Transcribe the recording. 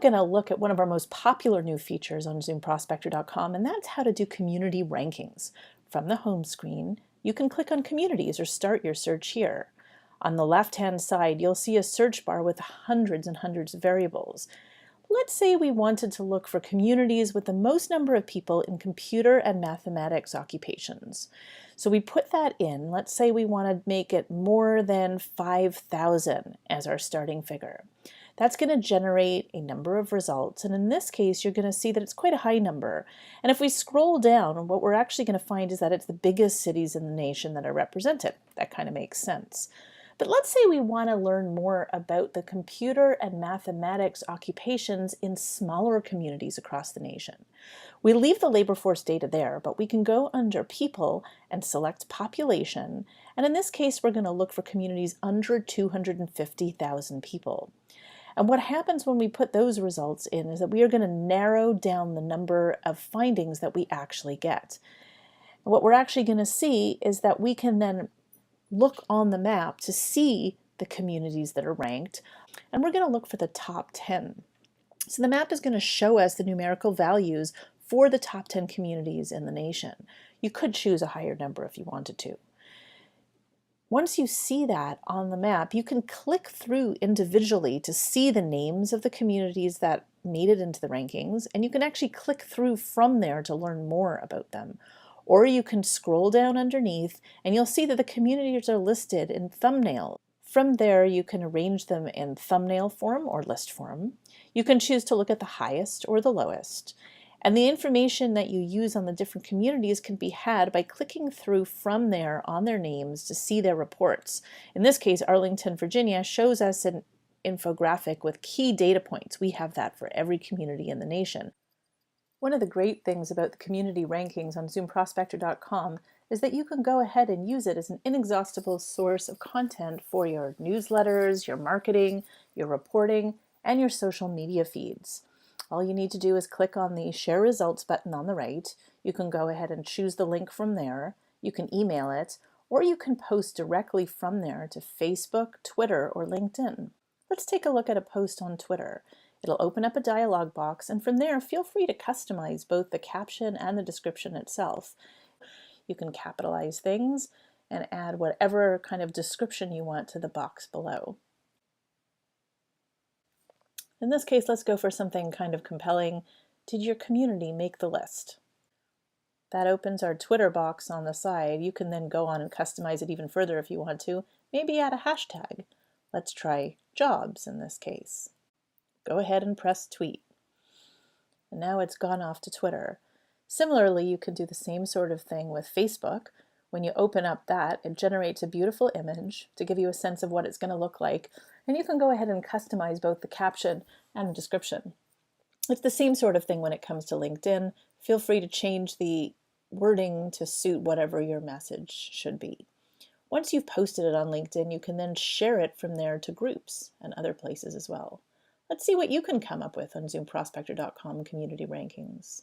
going to look at one of our most popular new features on zoomprospector.com, and that's how to do community rankings. From the home screen, you can click on communities or start your search here. On the left-hand side, you'll see a search bar with hundreds and hundreds of variables. Let's say we wanted to look for communities with the most number of people in computer and mathematics occupations. So we put that in. Let's say we want to make it more than 5,000 as our starting figure. That's going to generate a number of results, and in this case you're going to see that it's quite a high number. And if we scroll down, what we're actually going to find is that it's the biggest cities in the nation that are represented. That kind of makes sense. But let's say we want to learn more about the computer and mathematics occupations in smaller communities across the nation. We leave the labor force data there, but we can go under People and select Population, and in this case we're going to look for communities under 250,000 people. And what happens when we put those results in is that we are going to narrow down the number of findings that we actually get. And what we're actually going to see is that we can then look on the map to see the communities that are ranked, and we're going to look for the top 10. So the map is going to show us the numerical values for the top 10 communities in the nation. You could choose a higher number if you wanted to. Once you see that on the map, you can click through individually to see the names of the communities that made it into the rankings, and you can actually click through from there to learn more about them. Or you can scroll down underneath and you'll see that the communities are listed in thumbnail. From there, you can arrange them in thumbnail form or list form. You can choose to look at the highest or the lowest. And the information that you use on the different communities can be had by clicking through from there on their names to see their reports. In this case, Arlington, Virginia shows us an infographic with key data points. We have that for every community in the nation. One of the great things about the community rankings on zoomprospector.com is that you can go ahead and use it as an inexhaustible source of content for your newsletters, your marketing, your reporting, and your social media feeds. All you need to do is click on the Share Results button on the right. You can go ahead and choose the link from there. You can email it, or you can post directly from there to Facebook, Twitter, or LinkedIn. Let's take a look at a post on Twitter. It'll open up a dialog box, and from there, feel free to customize both the caption and the description itself. You can capitalize things and add whatever kind of description you want to the box below. In this case, let's go for something kind of compelling. Did your community make the list? That opens our Twitter box on the side. You can then go on and customize it even further if you want to. Maybe add a hashtag. Let's try jobs in this case. Go ahead and press tweet. And now it's gone off to Twitter. Similarly, you can do the same sort of thing with Facebook. When you open up that, it generates a beautiful image to give you a sense of what it's going to look like. And you can go ahead and customize both the caption and the description. It's the same sort of thing when it comes to LinkedIn. Feel free to change the wording to suit whatever your message should be. Once you've posted it on LinkedIn, you can then share it from there to groups and other places as well. Let's see what you can come up with on zoomprospector.com community rankings.